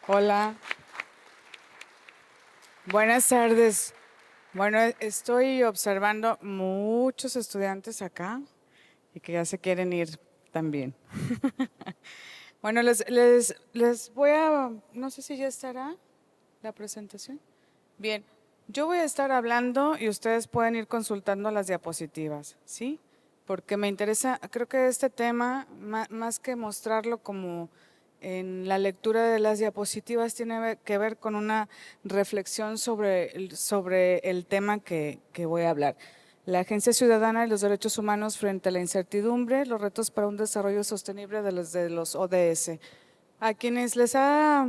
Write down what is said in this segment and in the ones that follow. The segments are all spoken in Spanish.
Hola, buenas tardes. Bueno, estoy observando muchos estudiantes acá y que ya se quieren ir también. Bueno, les voy a, no sé si ya estará la presentación. Bien, yo voy a estar hablando y ustedes pueden ir consultando las diapositivas, ¿sí? Porque me interesa, creo que este tema, más que mostrarlo como en la lectura de las diapositivas, tiene que ver con una reflexión sobre el tema que voy a hablar. La Agencia Ciudadana y los Derechos Humanos frente a la incertidumbre, los retos para un desarrollo sostenible de los ODS. A quienes les ha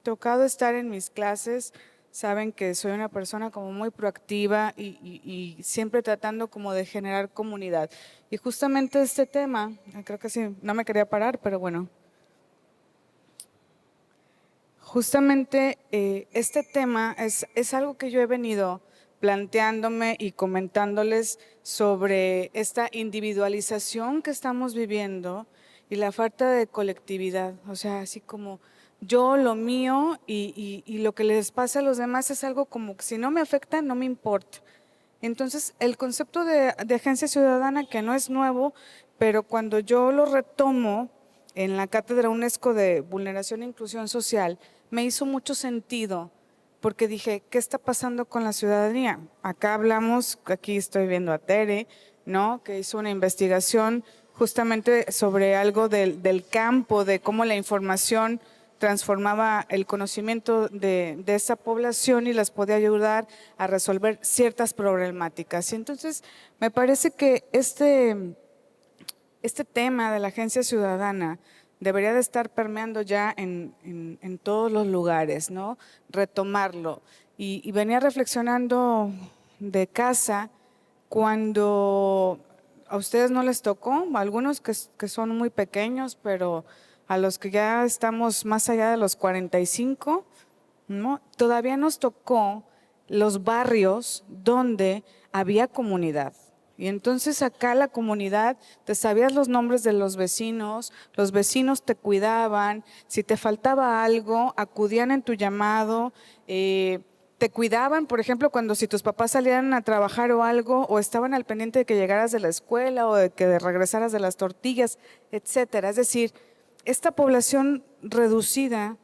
tocado estar en mis clases, saben que soy una persona como muy proactiva y siempre tratando como de generar comunidad. Y justamente este tema, creo que sí, no me quería parar, pero bueno, justamente este tema es algo que yo he venido planteándome y comentándoles sobre esta individualización que estamos viviendo y la falta de colectividad. O sea, así como yo, lo mío y lo que les pasa a los demás es algo como que si no me afecta, no me importa. Entonces, el concepto de agencia ciudadana, que no es nuevo, pero cuando yo lo retomo en la Cátedra UNESCO de Vulneración e Inclusión Social, me hizo mucho sentido, porque dije, ¿qué está pasando con la ciudadanía? Acá hablamos, aquí estoy viendo a Tere, ¿no? Que hizo una investigación justamente sobre algo del campo, de cómo la información transformaba el conocimiento de esa población y las podía ayudar a resolver ciertas problemáticas. Y entonces, me parece que este tema de la agencia ciudadana debería de estar permeando ya en todos los lugares, ¿no? Retomarlo. Y venía reflexionando de casa cuando a ustedes no les tocó, algunos que son muy pequeños, pero a los que ya estamos más allá de los 45, ¿no? Todavía nos tocó los barrios donde había comunidad. Y entonces acá la comunidad, te sabías los nombres de los vecinos te cuidaban, si te faltaba algo, acudían en tu llamado, te cuidaban, por ejemplo, cuando si tus papás salían a trabajar o algo, o estaban al pendiente de que llegaras de la escuela o de que regresaras de las tortillas, etcétera. Es decir, esta población reducida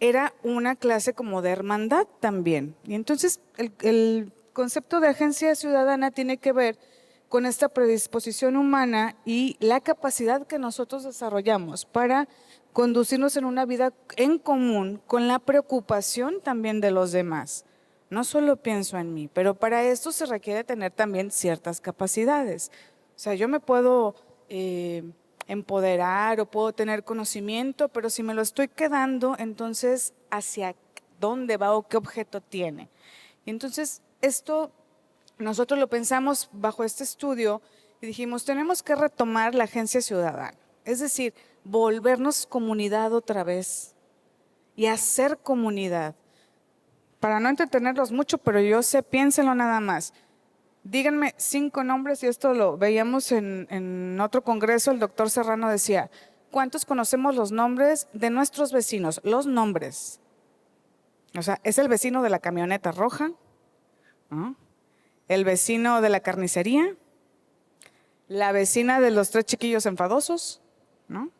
era una clase como de hermandad también. Y entonces el concepto de agencia ciudadana tiene que ver con esta predisposición humana y la capacidad que nosotros desarrollamos para conducirnos en una vida en común con la preocupación también de los demás. No solo pienso en mí, pero para esto se requiere tener también ciertas capacidades. O sea, yo me puedo empoderar o puedo tener conocimiento, pero si me lo estoy quedando, entonces ¿hacia dónde va o qué objeto tiene? Y entonces esto nosotros lo pensamos bajo este estudio y dijimos, tenemos que retomar la agencia ciudadana, es decir, volvernos comunidad otra vez y hacer comunidad. Para no entretenerlos mucho, pero yo sé, piénsenlo nada más. Díganme 5 nombres, y esto lo veíamos en otro congreso, el doctor Serrano decía, ¿cuántos conocemos los nombres de nuestros vecinos? Los nombres. O sea, es el vecino de la camioneta roja, ¿no? El vecino de la carnicería, la vecina de los 3 chiquillos enfadosos, ¿no?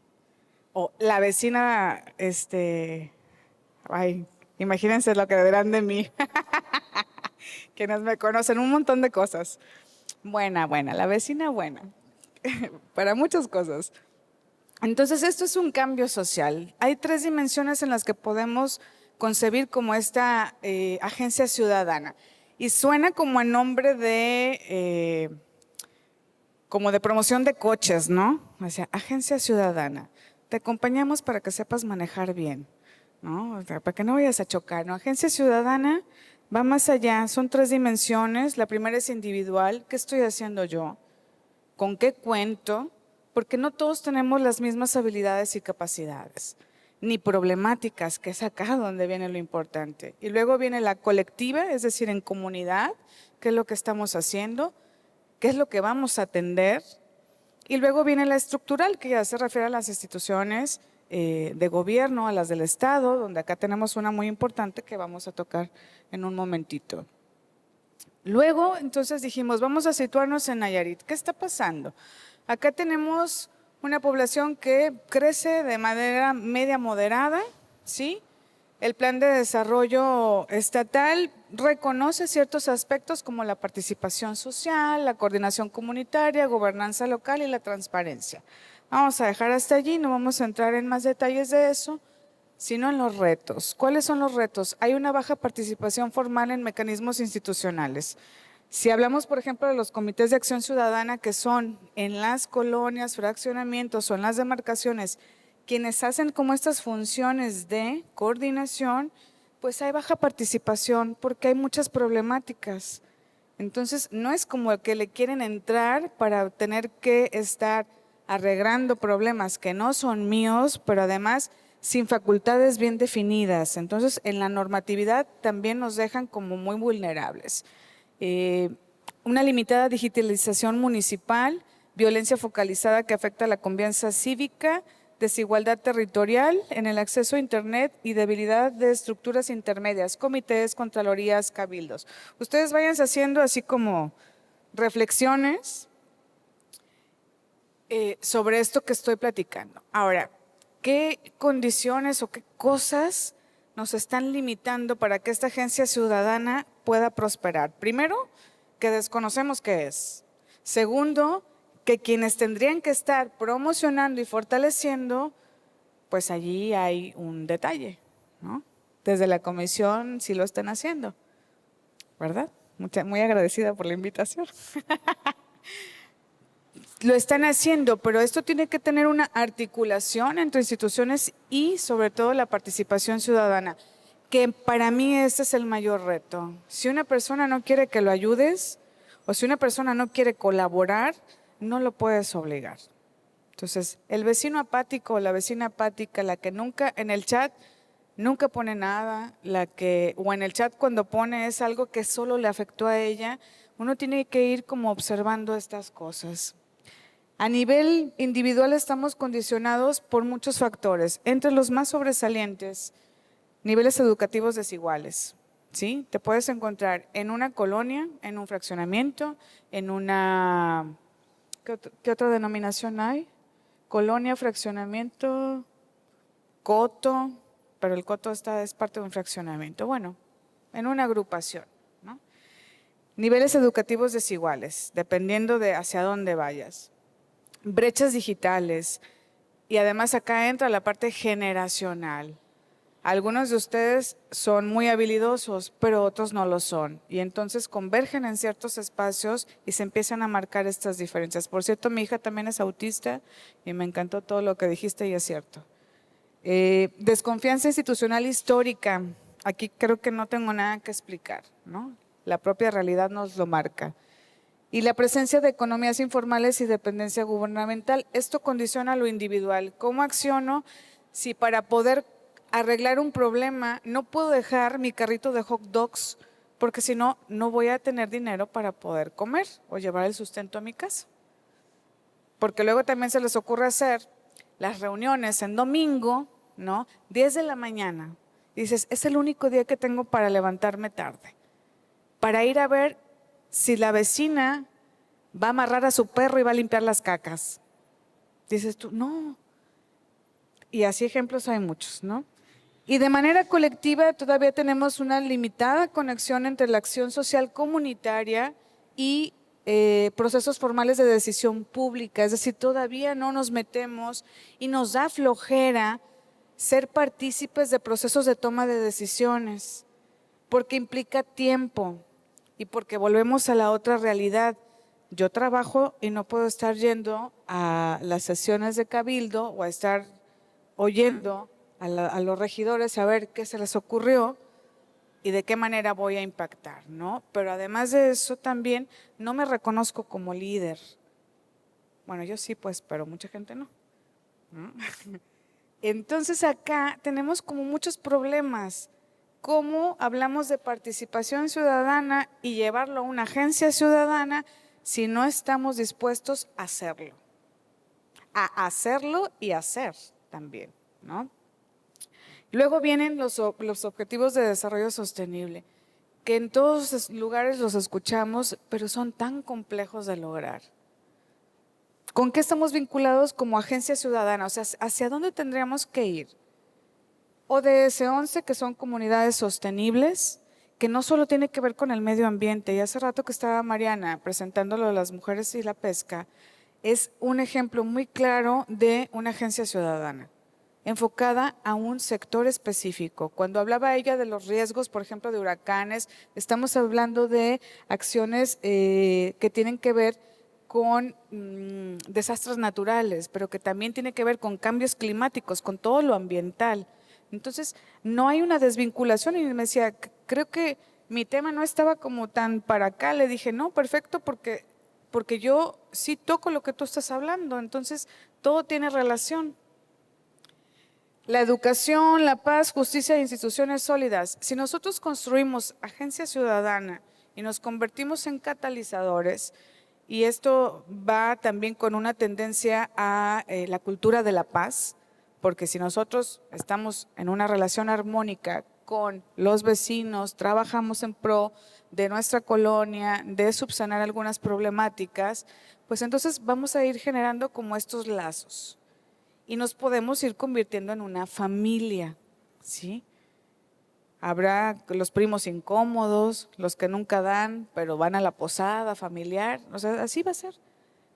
O la vecina, ay, imagínense lo que dirán de mí, quienes me conocen, un montón de cosas. Buena, la vecina buena, para muchas cosas. Entonces, esto es un cambio social. Hay 3 dimensiones en las que podemos concebir como esta agencia ciudadana. Y suena como a nombre como de promoción de coches, ¿no? O sea, agencia ciudadana. Te acompañamos para que sepas manejar bien, ¿no? O sea, para que no vayas a chocar, ¿no? Agencia ciudadana va más allá. Son 3 dimensiones. La primera es individual. ¿Qué estoy haciendo yo? ¿Con qué cuento? Porque no todos tenemos las mismas habilidades y capacidades, ni problemáticas, que es acá donde viene lo importante. Y luego viene la colectiva, es decir, en comunidad, qué es lo que estamos haciendo, qué es lo que vamos a atender. Y luego viene la estructural, que ya se refiere a las instituciones, de gobierno, a las del Estado, donde acá tenemos una muy importante que vamos a tocar en un momentito. Luego, entonces dijimos, vamos a situarnos en Nayarit. ¿Qué está pasando? Acá tenemos una población que crece de manera media moderada, ¿sí? El plan de desarrollo estatal reconoce ciertos aspectos como la participación social, la coordinación comunitaria, gobernanza local y la transparencia. Vamos a dejar hasta allí, no vamos a entrar en más detalles de eso, sino en los retos. ¿Cuáles son los retos? Hay una baja participación formal en mecanismos institucionales. Si hablamos, por ejemplo, de los comités de acción ciudadana que son en las colonias, fraccionamientos o en las demarcaciones, quienes hacen como estas funciones de coordinación, pues hay baja participación porque hay muchas problemáticas. Entonces, no es como que le quieren entrar para tener que estar arreglando problemas que no son míos, pero además sin facultades bien definidas. Entonces, en la normatividad también nos dejan como muy vulnerables. Una limitada digitalización municipal, violencia focalizada que afecta la convivencia cívica, desigualdad territorial en el acceso a Internet y debilidad de estructuras intermedias, comités, contralorías, cabildos. Ustedes váyanse haciendo así como reflexiones sobre esto que estoy platicando. Ahora, ¿qué condiciones o qué cosas nos están limitando para que esta agencia ciudadana pueda prosperar? Primero, que desconocemos qué es. Segundo, que quienes tendrían que estar promocionando y fortaleciendo, pues allí hay un detalle, ¿no? Desde la comisión sí lo están haciendo, ¿verdad? Muy agradecida por la invitación. Lo están haciendo, pero esto tiene que tener una articulación entre instituciones y sobre todo la participación ciudadana, que para mí este es el mayor reto. Si una persona no quiere que lo ayudes o si una persona no quiere colaborar, no lo puedes obligar. Entonces, el vecino apático o la vecina apática, la que nunca en el chat nunca pone nada, o en el chat cuando pone es algo que solo le afectó a ella, uno tiene que ir como observando estas cosas. A nivel individual estamos condicionados por muchos factores, entre los más sobresalientes, niveles educativos desiguales, ¿sí? Te puedes encontrar en una colonia, en un fraccionamiento, en una… ¿Qué otra denominación hay? Colonia, fraccionamiento, coto, pero el coto es parte de un fraccionamiento. Bueno, en una agrupación, ¿no? Niveles educativos desiguales, dependiendo de hacia dónde vayas. Brechas digitales y además acá entra la parte generacional. Algunos de ustedes son muy habilidosos, pero otros no lo son. Y entonces convergen en ciertos espacios y se empiezan a marcar estas diferencias. Por cierto, mi hija también es autista y me encantó todo lo que dijiste y es cierto. Desconfianza institucional histórica. Aquí creo que no tengo nada que explicar, ¿no? La propia realidad nos lo marca. Y la presencia de economías informales y dependencia gubernamental. Esto condiciona lo individual. ¿Cómo acciono si para poder arreglar un problema no puedo dejar mi carrito de hot dogs porque si no, no voy a tener dinero para poder comer o llevar el sustento a mi casa? Porque luego también se les ocurre hacer las reuniones en domingo, ¿no? 10 de la mañana. Y dices, es el único día que tengo para levantarme tarde, para ir a ver si la vecina va a amarrar a su perro y va a limpiar las cacas. Dices tú, no. Y así ejemplos hay muchos, ¿no? Y de manera colectiva todavía tenemos una limitada conexión entre la acción social comunitaria y procesos formales de decisión pública. Es decir, todavía no nos metemos y nos da flojera ser partícipes de procesos de toma de decisiones, porque implica tiempo y porque volvemos a la otra realidad. Yo trabajo y no puedo estar yendo a las sesiones de cabildo o a estar oyendo a los regidores a ver qué se les ocurrió y de qué manera voy a impactar, ¿no? Pero además de eso también no me reconozco como líder. Bueno, yo sí pues, pero mucha gente no. Entonces acá tenemos como muchos problemas. ¿Cómo hablamos de participación ciudadana y llevarlo a una agencia ciudadana si no estamos dispuestos a hacerlo? A hacerlo y hacer también, ¿no? Luego vienen los objetivos de desarrollo sostenible, que en todos los lugares los escuchamos, pero son tan complejos de lograr. ¿Con qué estamos vinculados como agencia ciudadana? O sea, ¿hacia dónde tendríamos que ir? ODS 11, que son comunidades sostenibles, que no solo tiene que ver con el medio ambiente. Y hace rato que estaba Mariana presentando lo de las mujeres y la pesca, es un ejemplo muy claro de una agencia ciudadana enfocada a un sector específico. Cuando hablaba ella de los riesgos, por ejemplo, de huracanes, estamos hablando de acciones que tienen que ver con desastres naturales, pero que también tiene que ver con cambios climáticos, con todo lo ambiental. Entonces, no hay una desvinculación y me decía, creo que mi tema no estaba como tan para acá. Le dije, no, perfecto, porque yo sí toco lo que tú estás hablando, entonces todo tiene relación. La educación, la paz, justicia e instituciones sólidas. Si nosotros construimos agencia ciudadana y nos convertimos en catalizadores, y esto va también con una tendencia a la cultura de la paz, porque si nosotros estamos en una relación armónica con los vecinos, trabajamos en pro de nuestra colonia, de subsanar algunas problemáticas, pues entonces vamos a ir generando como estos lazos y nos podemos ir convirtiendo en una familia, ¿sí? Habrá los primos incómodos, los que nunca dan, pero van a la posada familiar, o sea, así va a ser.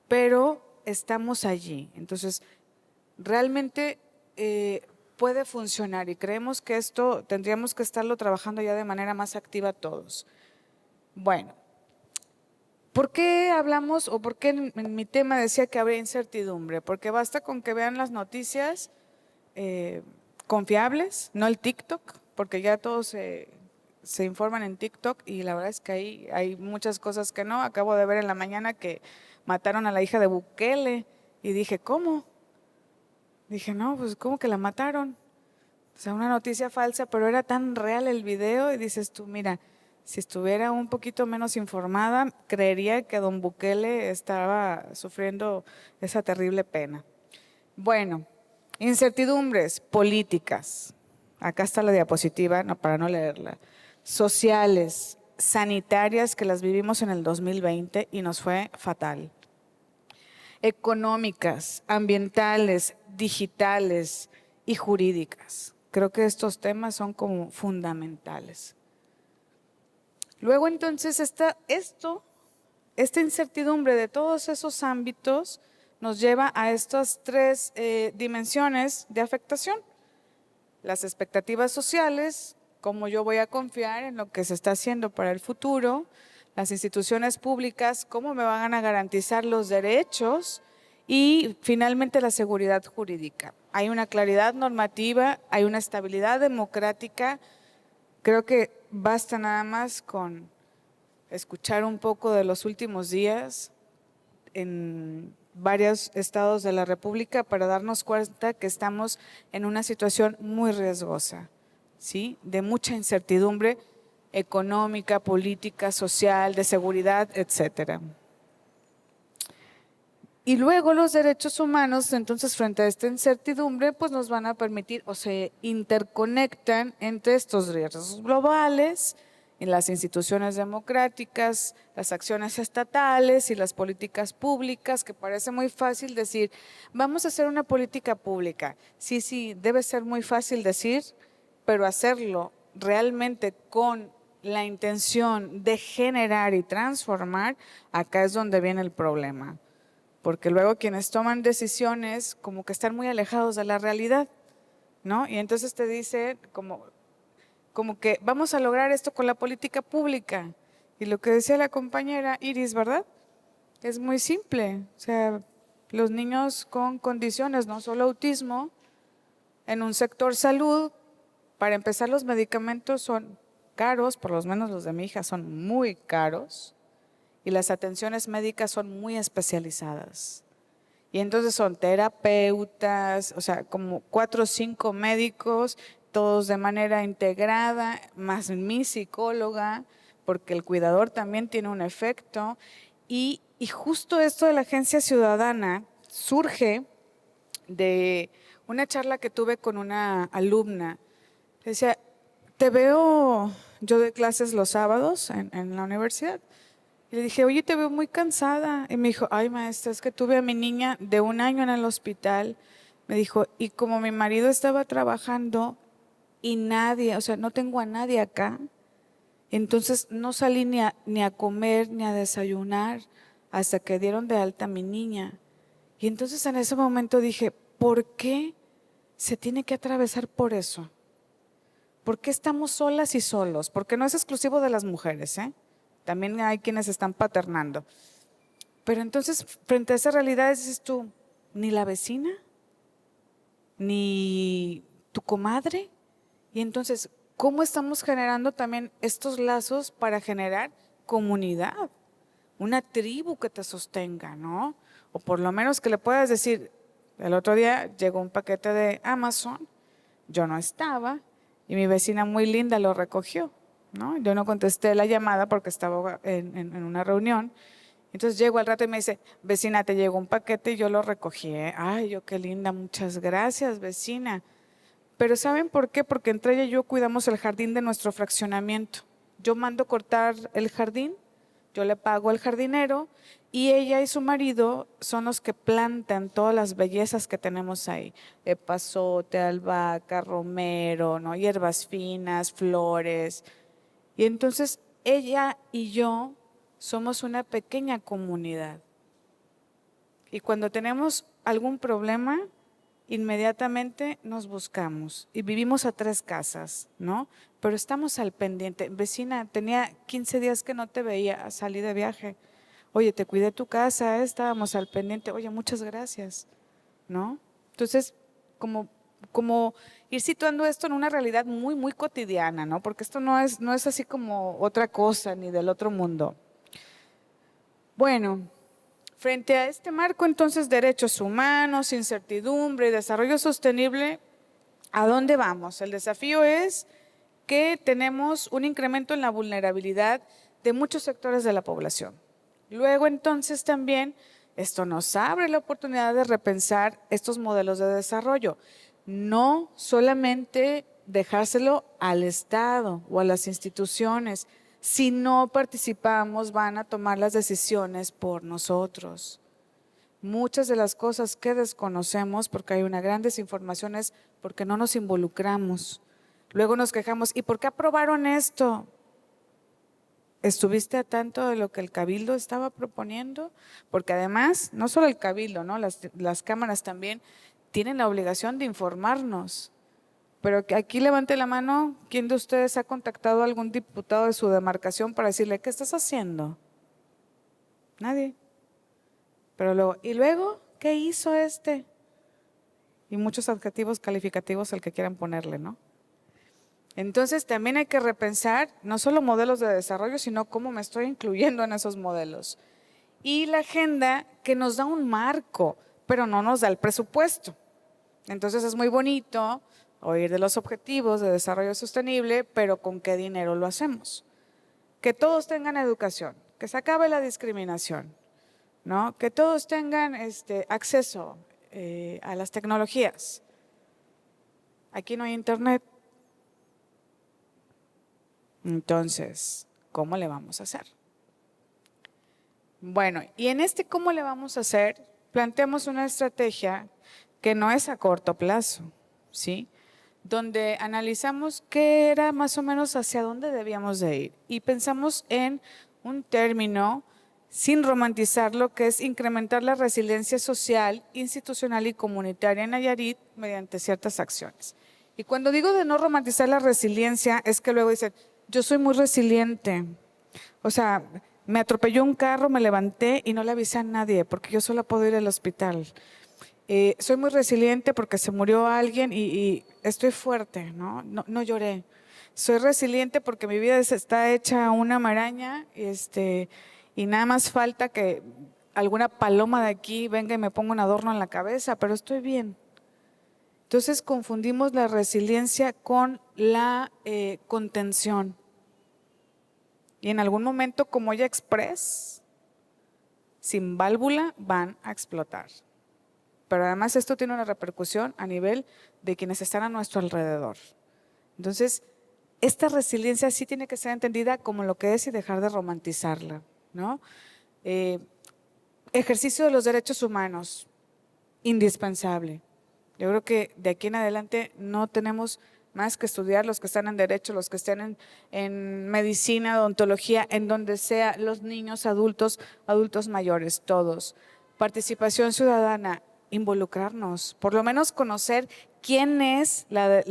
Pero estamos allí, entonces realmente puede funcionar y creemos que esto tendríamos que estarlo trabajando ya de manera más activa todos. Bueno, ¿por qué hablamos o por qué en mi tema decía que habría incertidumbre? Porque basta con que vean las noticias confiables, no el TikTok, porque ya todos se informan en TikTok y la verdad es que ahí hay muchas cosas que no. Acabo de ver en la mañana que mataron a la hija de Bukele y dije, ¿cómo? Dije, no, pues ¿cómo que la mataron? O sea, una noticia falsa, pero era tan real el video y dices tú, mira, si estuviera un poquito menos informada, creería que don Bukele estaba sufriendo esa terrible pena. Bueno, incertidumbres políticas. Acá está la diapositiva, no, para no leerla. Sociales, sanitarias, que las vivimos en el 2020 y nos fue fatal. Económicas, ambientales, digitales y jurídicas. Creo que estos temas son como fundamentales. Luego entonces esta incertidumbre de todos esos ámbitos nos lleva a estas tres dimensiones de afectación. Las expectativas sociales, cómo yo voy a confiar en lo que se está haciendo para el futuro. Las instituciones públicas, cómo me van a garantizar los derechos. Y finalmente la seguridad jurídica. Hay una claridad normativa, hay una estabilidad democrática. Creo que basta nada más con escuchar un poco de los últimos días en varios estados de la República para darnos cuenta que estamos en una situación muy riesgosa, ¿sí? De mucha incertidumbre económica, política, social, de seguridad, etcétera. Y luego los derechos humanos, entonces frente a esta incertidumbre, pues nos van a permitir o se interconectan entre estos riesgos globales, en las instituciones democráticas, las acciones estatales y las políticas públicas, que parece muy fácil decir, vamos a hacer una política pública. Sí, debe ser muy fácil decir, pero hacerlo realmente con la intención de generar y transformar, acá es donde viene el problema. Porque luego quienes toman decisiones como que están muy alejados de la realidad, ¿no? Y entonces te dice como que vamos a lograr esto con la política pública. Y lo que decía la compañera Iris, ¿verdad? Es muy simple. O sea, los niños con condiciones, no solo autismo, en un sector salud, para empezar los medicamentos son caros, por lo menos los de mi hija son muy caros. Y las atenciones médicas son muy especializadas. Y entonces son terapeutas, o sea, como 4 o 5 médicos, todos de manera integrada, más mi psicóloga, porque el cuidador también tiene un efecto. Y justo esto de la agencia ciudadana surge de una charla que tuve con una alumna. Decía, te veo, yo doy clases los sábados en la universidad. Y le dije, oye, te veo muy cansada. Y me dijo, ay, maestra, es que tuve a mi niña de 1 año en el hospital. Me dijo, y como mi marido estaba trabajando y nadie, o sea, no tengo a nadie acá, entonces no salí ni a comer ni a desayunar hasta que dieron de alta a mi niña. Y entonces en ese momento dije, ¿por qué se tiene que atravesar por eso? ¿Por qué estamos solas y solos? Porque no es exclusivo de las mujeres, ¿eh? También hay quienes están paternando. Pero entonces, frente a esa realidad, dices tú, ni la vecina, ni tu comadre. Y entonces, ¿cómo estamos generando también estos lazos para generar comunidad? Una tribu que te sostenga, ¿no? O por lo menos que le puedas decir, el otro día llegó un paquete de Amazon, yo no estaba y mi vecina muy linda lo recogió, ¿no? Yo no contesté la llamada porque estaba en una reunión. Entonces llego al rato y me dice, vecina, te llegó un paquete y yo lo recogí. Ay, yo qué linda, muchas gracias, vecina. Pero ¿saben por qué? Porque entre ella y yo cuidamos el jardín de nuestro fraccionamiento. Yo mando cortar el jardín, yo le pago al jardinero y ella y su marido son los que plantan todas las bellezas que tenemos ahí. Epazote, albahaca, romero, ¿no? Hierbas finas, flores. Y entonces ella y yo somos una pequeña comunidad. Y cuando tenemos algún problema, inmediatamente nos buscamos y vivimos a 3 casas, ¿no? Pero estamos al pendiente. Vecina, tenía 15 días que no te veía, salí de viaje. Oye, te cuidé tu casa, estábamos al pendiente. Oye, muchas gracias, ¿no? Entonces, como ir situando esto en una realidad muy, muy cotidiana, ¿no? Porque esto no es así como otra cosa ni del otro mundo. Bueno, frente a este marco, entonces, derechos humanos, incertidumbre y desarrollo sostenible, ¿a dónde vamos? El desafío es que tenemos un incremento en la vulnerabilidad de muchos sectores de la población. Luego, entonces, también esto nos abre la oportunidad de repensar estos modelos de desarrollo. No solamente dejárselo al Estado o a las instituciones. Si no participamos, van a tomar las decisiones por nosotros. Muchas de las cosas que desconocemos, porque hay una gran desinformación, es porque no nos involucramos. Luego nos quejamos, ¿y por qué aprobaron esto? ¿Estuviste a tanto de lo que el Cabildo estaba proponiendo? Porque además, no solo el Cabildo, ¿no? Las cámaras también tienen la obligación de informarnos. Pero que aquí levante la mano, ¿quién de ustedes ha contactado a algún diputado de su demarcación para decirle, ¿qué estás haciendo? Nadie. Pero luego, ¿y luego qué hizo este? Y muchos adjetivos calificativos al que quieran ponerle, ¿no? Entonces también hay que repensar no solo modelos de desarrollo, sino cómo me estoy incluyendo en esos modelos. Y la agenda que nos da un marco, pero no nos da el presupuesto. Entonces es muy bonito oír de los objetivos de desarrollo sostenible, pero ¿con qué dinero lo hacemos? Que todos tengan educación, que se acabe la discriminación, ¿no? Que todos tengan acceso a las tecnologías. Aquí no hay internet. Entonces, ¿cómo le vamos a hacer? Bueno, y en ¿cómo le vamos a hacer? Planteamos una estrategia que no es a corto plazo, ¿sí? Donde analizamos qué era más o menos hacia dónde debíamos de ir y pensamos en un término sin romantizarlo, que es incrementar la resiliencia social, institucional y comunitaria en Nayarit mediante ciertas acciones. Y cuando digo de no romantizar la resiliencia, es que luego dicen, yo soy muy resiliente. O sea, me atropelló un carro, me levanté y no le avisé a nadie porque yo solo puedo ir al hospital. Soy muy resiliente porque se murió alguien y estoy fuerte, ¿no? No lloré. Soy resiliente porque mi vida está hecha una maraña y nada más falta que alguna paloma de aquí venga y me ponga un adorno en la cabeza, pero estoy bien. Entonces confundimos la resiliencia con la contención. Y en algún momento, como ya express, sin válvula, van a explotar. pero además esto tiene una repercusión a nivel de quienes están a nuestro alrededor. Entonces, esta resiliencia sí tiene que ser entendida como lo que es y dejar de romantizarla, ¿no? Ejercicio de los derechos humanos, indispensable. Yo creo que de aquí en adelante no tenemos más que estudiar los que están en derecho, los que estén en medicina, odontología, en donde sea, los niños, adultos, adultos mayores, todos. Participación ciudadana, involucrarnos, por lo menos conocer quién es la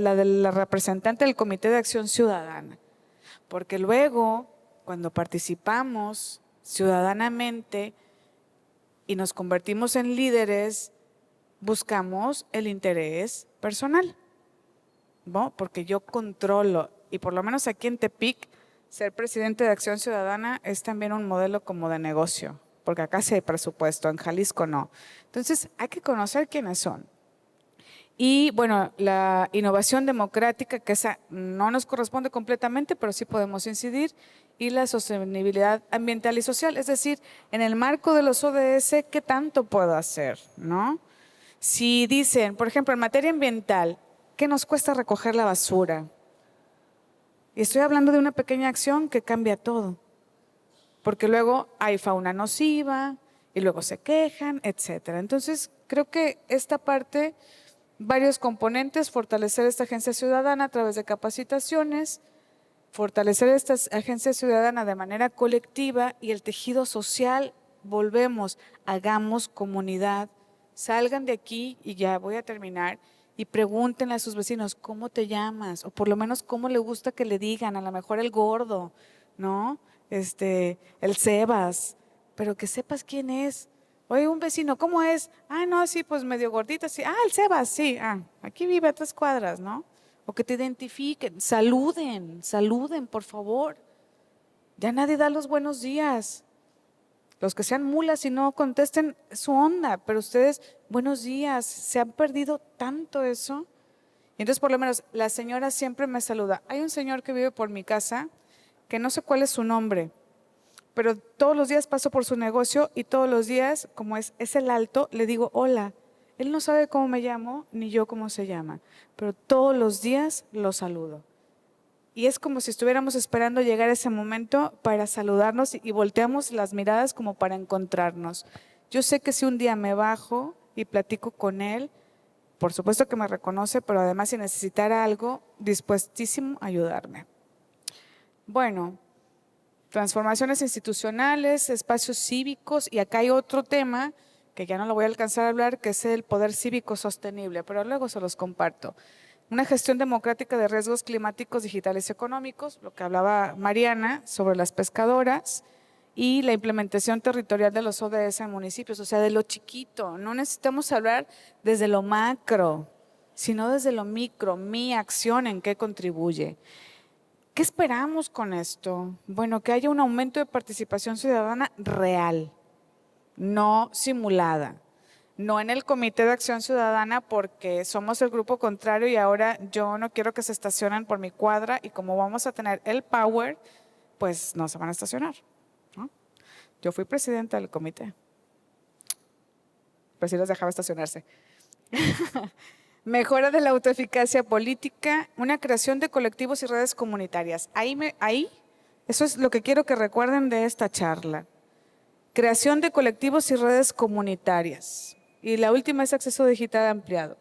representante del Comité de Acción Ciudadana. Porque luego, cuando participamos ciudadanamente y nos convertimos en líderes, buscamos el interés personal, ¿no? Porque yo controlo, y por lo menos aquí en Tepic, ser presidente de Acción Ciudadana es también un modelo como de negocio, porque acá sí hay presupuesto, en Jalisco no. Entonces hay que conocer quiénes son. Y bueno, la innovación democrática, que esa no nos corresponde completamente, pero sí podemos incidir, y la sostenibilidad ambiental y social, es decir, en el marco de los ODS, ¿qué tanto puedo hacer, no? Si dicen, por ejemplo, en materia ambiental, ¿qué nos cuesta recoger la basura? Y estoy hablando de una pequeña acción que cambia todo, porque luego hay fauna nociva y luego se quejan, etcétera. Entonces, creo que esta parte, varios componentes: fortalecer esta agencia ciudadana a través de capacitaciones, fortalecer esta agencia ciudadana de manera colectiva, y el tejido social, volvemos, hagamos comunidad. Salgan de aquí, y ya voy a terminar, y pregúntenle a sus vecinos, ¿cómo te llamas? O por lo menos, ¿cómo le gusta que le digan? A lo mejor el gordo, ¿no? El Sebas, pero que sepas quién es. Oye, un vecino, ¿cómo es? Ah, no, sí, pues medio gordita, sí. Ah, el Sebas, sí. Ah, aquí vive a 3 cuadras, ¿no? O que te identifiquen, saluden, por favor. Ya nadie da los buenos días. Los que sean mulas y no contesten, es su onda, pero ustedes, buenos días, se han perdido tanto eso. Y entonces, por lo menos, la señora siempre me saluda. Hay un señor que vive por mi casa, que no sé cuál es su nombre, pero todos los días paso por su negocio y todos los días, como es el alto, le digo hola. Él no sabe cómo me llamo, ni yo cómo se llama, pero todos los días lo saludo. Y es como si estuviéramos esperando llegar a ese momento para saludarnos, y volteamos las miradas como para encontrarnos. Yo sé que si un día me bajo y platico con él, por supuesto que me reconoce, pero además, si necesitara algo, dispuestísimo a ayudarme. Bueno, transformaciones institucionales, espacios cívicos, y acá hay otro tema que ya no lo voy a alcanzar a hablar, que es el poder cívico sostenible, pero luego se los comparto. Una gestión democrática de riesgos climáticos, digitales y económicos, lo que hablaba Mariana sobre las pescadoras, y la implementación territorial de los ODS en municipios, o sea, de lo chiquito. No necesitamos hablar desde lo macro, sino desde lo micro, mi acción en qué contribuye. ¿Qué esperamos con esto? Bueno, que haya un aumento de participación ciudadana real, no simulada. No en el Comité de Acción Ciudadana, porque somos el grupo contrario y ahora yo no quiero que se estacionen por mi cuadra, y como vamos a tener el power, pues no se van a estacionar, ¿no? Yo fui presidenta del comité, pero sí los dejaba estacionarse. Mejora de la autoeficacia política, una creación de colectivos y redes comunitarias. Eso es lo que quiero que recuerden de esta charla. Creación de colectivos y redes comunitarias. Y la última es acceso digital ampliado.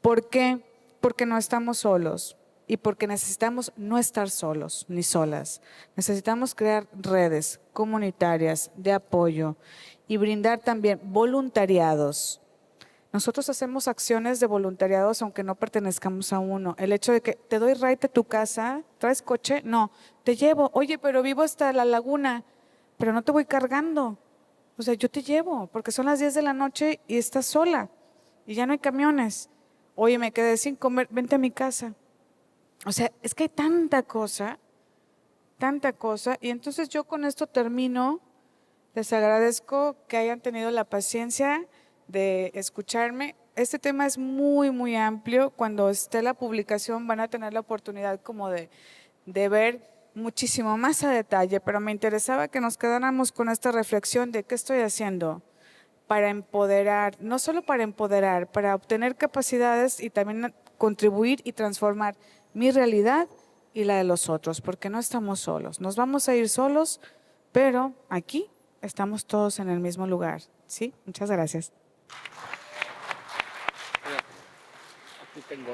¿Por qué? Porque no estamos solos, y porque necesitamos no estar solos ni solas. Necesitamos crear redes comunitarias de apoyo y brindar también voluntariados. Nosotros hacemos acciones de voluntariados aunque no pertenezcamos a uno. El hecho de que te doy ride a tu casa, ¿traes coche? No, te llevo. Oye, pero vivo hasta la laguna, pero no te voy cargando. O sea, yo te llevo, porque son las 10 de la noche y estás sola y ya no hay camiones. Oye, me quedé sin comer, vente a mi casa. O sea, es que hay tanta cosa. Y entonces yo con esto termino. Les agradezco que hayan tenido la paciencia de escucharme. Este tema es muy, muy amplio. Cuando esté la publicación van a tener la oportunidad como de ver muchísimo más a detalle, pero me interesaba que nos quedáramos con esta reflexión de qué estoy haciendo para empoderar, no solo para empoderar, para obtener capacidades y también contribuir y transformar mi realidad y la de los otros, porque no estamos solos. Nos vamos a ir solos, pero aquí estamos todos en el mismo lugar. ¿Sí? Muchas gracias. Aquí tengo.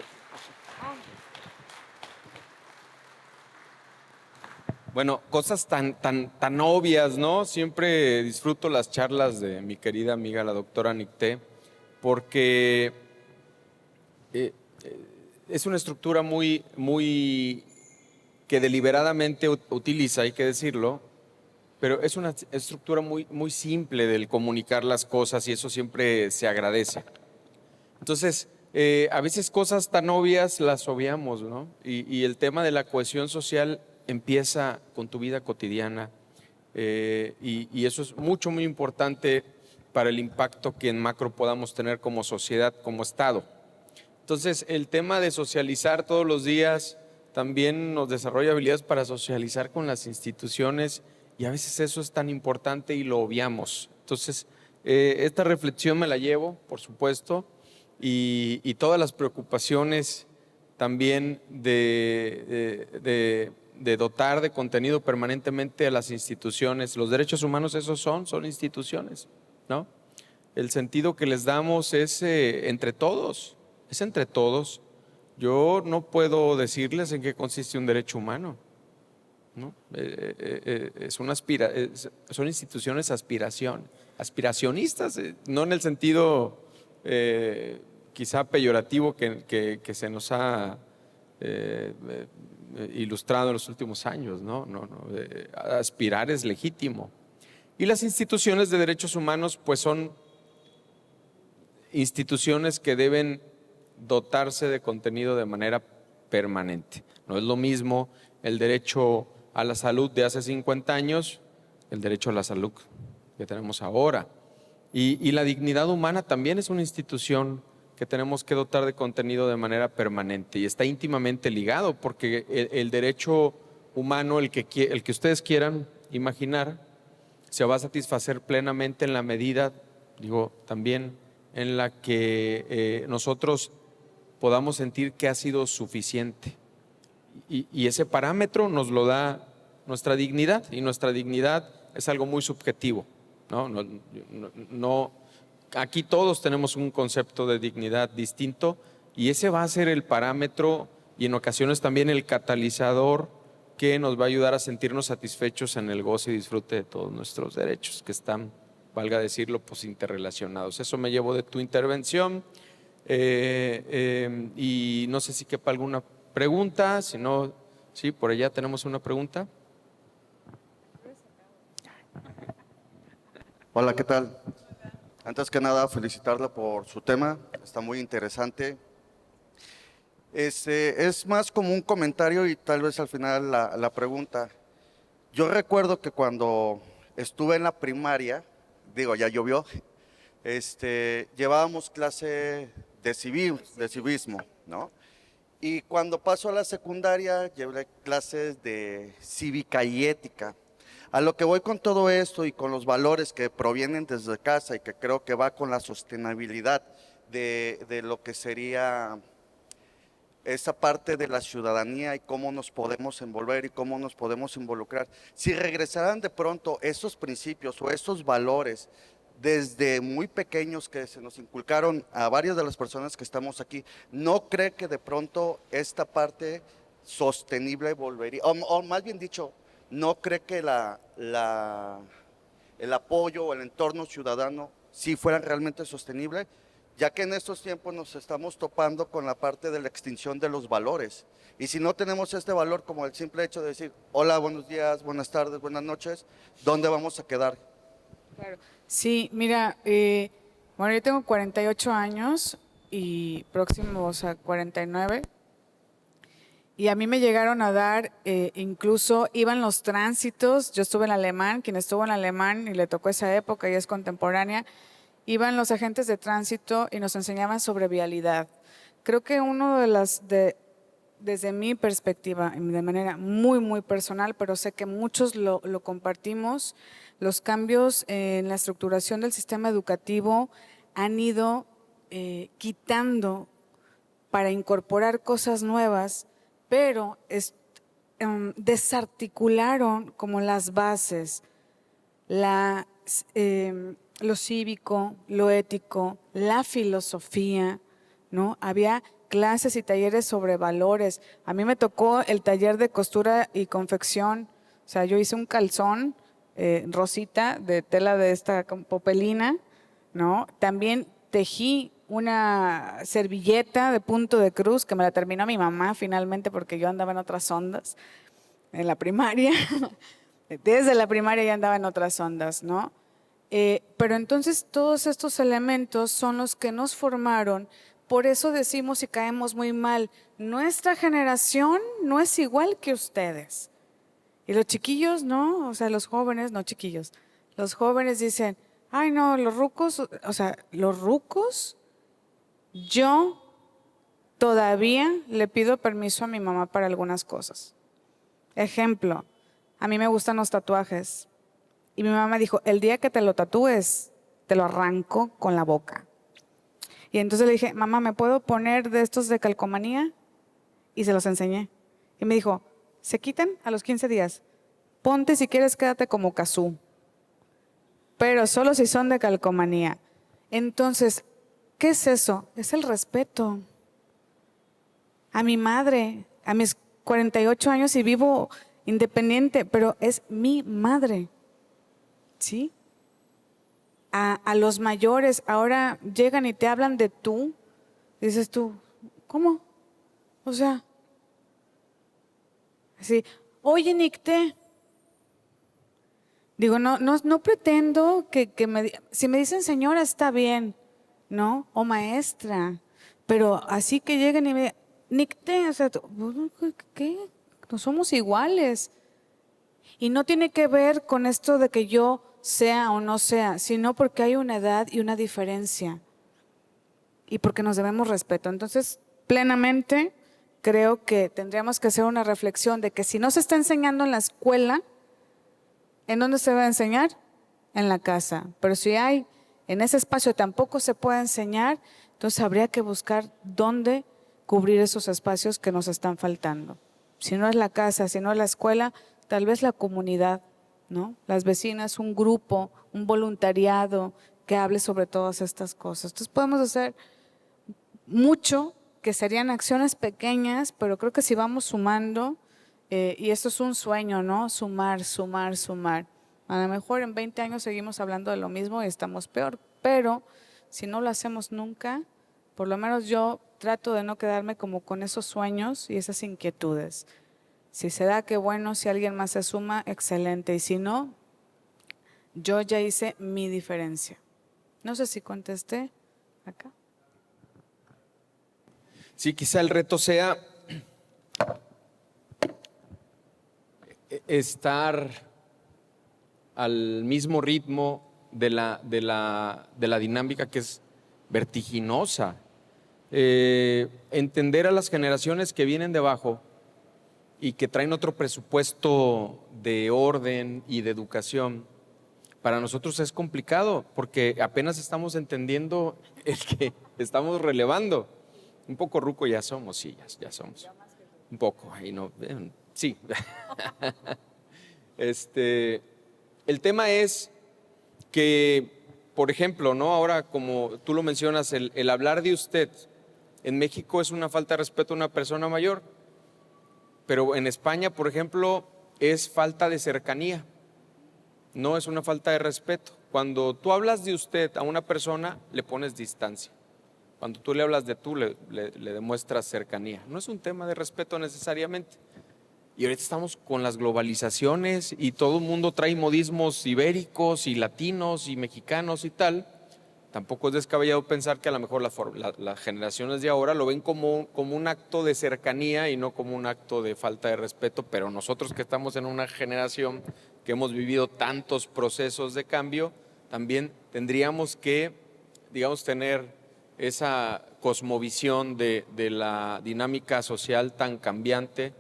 Bueno, cosas tan obvias, ¿no? Siempre disfruto las charlas de mi querida amiga, la doctora Nicté, porque es una estructura muy que deliberadamente utiliza, hay que decirlo, pero es una estructura muy simple del comunicar las cosas y eso siempre se agradece. Entonces, a veces cosas tan obvias las obviamos, ¿no? Y el tema de la cohesión social empieza con tu vida cotidiana y eso es muy importante para el impacto que en macro podamos tener como sociedad, como Estado. Entonces, el tema de socializar todos los días también nos desarrolla habilidades para socializar con las instituciones y a veces eso es tan importante y lo obviamos. Entonces, esta reflexión me la llevo, por supuesto, y todas las preocupaciones también de dotar de contenido permanentemente a las instituciones. Los derechos humanos esos son instituciones, ¿no? El sentido que les damos es entre todos, es entre todos. Yo no puedo decirles en qué consiste un derecho humano, ¿no? Son instituciones aspiracionistas, no en el sentido quizá peyorativo que se nos ha ilustrado en los últimos años, ¿no? Aspirar es legítimo. Y las instituciones de derechos humanos pues son instituciones que deben dotarse de contenido de manera permanente. No es lo mismo el derecho a la salud de hace 50 años, el derecho a la salud que tenemos ahora. Y la dignidad humana también es una institución que tenemos que dotar de contenido de manera permanente y está íntimamente ligado porque el derecho humano, el que ustedes quieran imaginar, se va a satisfacer plenamente en la medida, también en la que nosotros podamos sentir que ha sido suficiente. Y ese parámetro nos lo da nuestra dignidad, y nuestra dignidad es algo muy subjetivo, ¿no? Aquí todos tenemos un concepto de dignidad distinto y ese va a ser el parámetro y en ocasiones también el catalizador que nos va a ayudar a sentirnos satisfechos en el goce y disfrute de todos nuestros derechos que están, valga decirlo, pues interrelacionados. Eso me llevo de tu intervención y no sé si quepa alguna pregunta, si no, sí, por allá tenemos una pregunta. Hola, ¿qué tal? Antes que nada, felicitarla por su tema, está muy interesante. Es más como un comentario y tal vez al final la pregunta. Yo recuerdo que cuando estuve en la primaria, ya llovió, llevábamos clase de civismo, ¿no? Y cuando paso a la secundaria, llevé clases de cívica y ética. A lo que voy con todo esto y con los valores que provienen desde casa y que creo que va con la sostenibilidad de lo que sería esa parte de la ciudadanía y cómo nos podemos envolver y cómo nos podemos involucrar. Si regresaran de pronto esos principios o esos valores desde muy pequeños que se nos inculcaron a varias de las personas que estamos aquí, ¿no cree que de pronto esta parte sostenible volvería, o más bien dicho, no cree que el apoyo o el entorno ciudadano sí fuera realmente sostenible? Ya que en estos tiempos nos estamos topando con la parte de la extinción de los valores. Y si no tenemos este valor, como el simple hecho de decir, hola, buenos días, buenas tardes, buenas noches, ¿dónde vamos a quedar? Claro. Sí, mira, bueno, yo tengo 48 años y próximos a 49. Y a mí me llegaron a dar, incluso iban los tránsitos, yo estuve en alemán, quien estuvo en alemán y le tocó esa época y es contemporánea, iban los agentes de tránsito y nos enseñaban sobre vialidad. Creo que desde mi perspectiva, de manera muy personal, pero sé que muchos lo compartimos, Los cambios en la estructuración del sistema educativo han ido quitando para incorporar cosas nuevas, pero desarticularon como las bases, lo cívico, lo ético, la filosofía, ¿no? Había clases y talleres sobre valores. A mí me tocó el taller de costura y confección. O sea, yo hice un calzón rosita de tela de esta popelina, ¿no? También tejí una servilleta de punto de cruz que me la terminó mi mamá finalmente porque yo andaba en otras ondas en la primaria. Desde la primaria ya andaba en otras ondas, ¿no? Pero entonces todos estos elementos son los que nos formaron. Por eso decimos y caemos muy mal, nuestra generación no es igual que ustedes. Y los chiquillos, ¿no? O sea, los jóvenes, no chiquillos, los jóvenes dicen, ay no, los rucos, o sea, los rucos, yo todavía le pido permiso a mi mamá para algunas cosas. Ejemplo, a mí me gustan los tatuajes. Y mi mamá dijo, el día que te lo tatúes, te lo arranco con la boca. Y entonces le dije, mamá, ¿me puedo poner de estos de calcomanía? Y se los enseñé. Y me dijo, se quitan a los 15 días. Ponte si quieres, quédate como Cazú. Pero solo si son de calcomanía. Entonces, ¿qué es eso? Es el respeto. A mi madre, a mis 48 años y vivo independiente, pero es mi madre. ¿Sí? A los mayores, ahora llegan y te hablan de tú. Dices tú, ¿cómo? O sea, así, oye, Nicté. Digo, no pretendo que si me dicen señora está bien, ¿no? O maestra, pero así que lleguen y me digan, Nicté, o sea, ¿qué? No somos iguales. Y no tiene que ver con esto de que yo sea o no sea, sino porque hay una edad y una diferencia. Y porque nos debemos respeto. Entonces, plenamente creo que tendríamos que hacer una reflexión de que si no se está enseñando en la escuela, ¿en dónde se va a enseñar? En la casa. Pero si hay en ese espacio tampoco se puede enseñar, entonces habría que buscar dónde cubrir esos espacios que nos están faltando. Si no es la casa, si no es la escuela, tal vez la comunidad, ¿no? Las vecinas, un grupo, un voluntariado que hable sobre todas estas cosas. Entonces podemos hacer mucho, que serían acciones pequeñas, pero creo que si vamos sumando, y esto es un sueño, ¿no? Sumar, sumar, sumar. A lo mejor en 20 años seguimos hablando de lo mismo y estamos peor, pero si no lo hacemos nunca, por lo menos yo trato de no quedarme como con esos sueños y esas inquietudes. Si se da, qué bueno, si alguien más se suma, excelente, y si no, yo ya hice mi diferencia. No sé si contesté acá. Sí, quizá el reto sea estar al mismo ritmo de la dinámica que es vertiginosa. Entender a las generaciones que vienen de abajo y que traen otro presupuesto de orden y de educación, para nosotros es complicado porque apenas estamos entendiendo el que estamos relevando. Un poco ruco ya somos, sí, ya somos. Un poco, ahí no, sí. El tema es que, por ejemplo, ¿no? Ahora, como tú lo mencionas, el hablar de usted en México es una falta de respeto a una persona mayor, pero en España, por ejemplo, es falta de cercanía, no es una falta de respeto. Cuando tú hablas de usted a una persona, le pones distancia. Cuando tú le hablas de tú, le demuestras cercanía. No es un tema de respeto necesariamente. Y ahorita estamos con las globalizaciones y todo el mundo trae modismos ibéricos y latinos y mexicanos y tal. Tampoco es descabellado pensar que a lo mejor las generaciones de ahora lo ven como un acto de cercanía y no como un acto de falta de respeto, pero nosotros que estamos en una generación que hemos vivido tantos procesos de cambio, también tendríamos que, digamos, tener esa cosmovisión de la dinámica social tan cambiante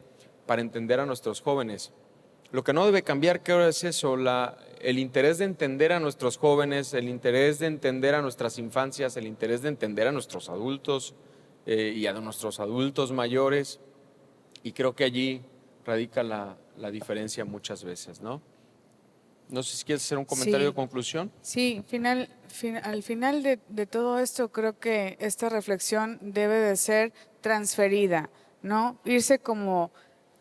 para entender a nuestros jóvenes. Lo que no debe cambiar, creo, es eso, el interés de entender a nuestros jóvenes, el interés de entender a nuestras infancias, el interés de entender a nuestros adultos y a nuestros adultos mayores. Y creo que allí radica la diferencia muchas veces, ¿no? No sé si quieres hacer un comentario Sí. de conclusión. Sí, al final de todo esto creo que esta reflexión debe de ser transferida, ¿no? Irse como,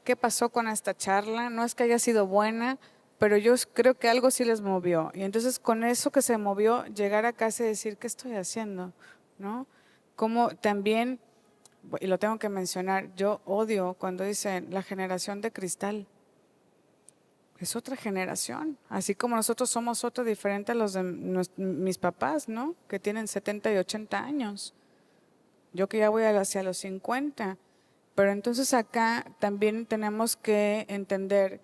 ¿qué pasó con esta charla? No es que haya sido buena, pero yo creo que algo sí les movió. Y entonces con eso que se movió, llegar a casa y decir, ¿qué estoy haciendo? ¿No? Como también, y lo tengo que mencionar, yo odio cuando dicen la generación de cristal. Es otra generación, así como nosotros somos otro diferente a los de mis papás, ¿no? Que tienen 70 y 80 años. Yo que ya voy hacia los 50. Pero entonces acá también tenemos que entender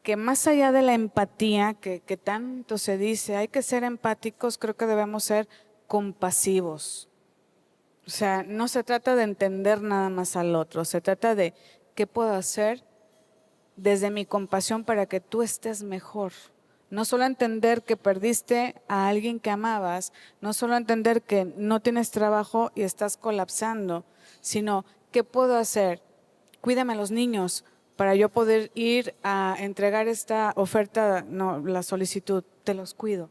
que más allá de la empatía que tanto se dice, hay que ser empáticos, creo que debemos ser compasivos. O sea, no se trata de entender nada más al otro, se trata de qué puedo hacer desde mi compasión para que tú estés mejor. No solo entender que perdiste a alguien que amabas, no solo entender que no tienes trabajo y estás colapsando, sino qué puedo hacer. Cuídame a los niños para yo poder ir a entregar esta oferta, no, la solicitud, te los cuido.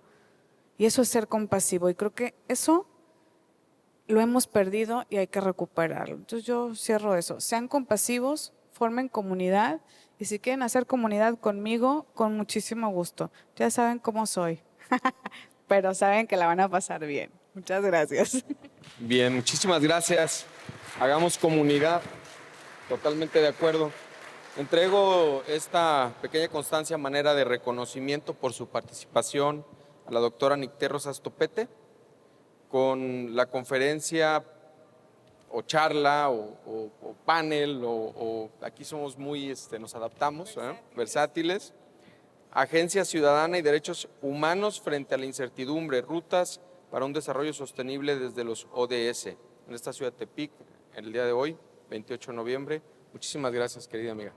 Y eso es ser compasivo y creo que eso lo hemos perdido y hay que recuperarlo. Entonces yo cierro eso. Sean compasivos, formen comunidad y si quieren hacer comunidad conmigo, con muchísimo gusto. Ya saben cómo soy, pero saben que la van a pasar bien. Muchas gracias. Bien, muchísimas gracias. Hagamos comunidad. Totalmente de acuerdo. Entrego esta pequeña constancia a manera de reconocimiento por su participación a la doctora Nicté Rosas Topete con la conferencia o charla o panel o aquí somos muy, nos adaptamos, versátiles. Agencia Ciudadana y Derechos Humanos frente a la incertidumbre, rutas para un desarrollo sostenible desde los ODS en esta ciudad de Tepic, el día de hoy, 28 de noviembre. Muchísimas gracias, querida amiga.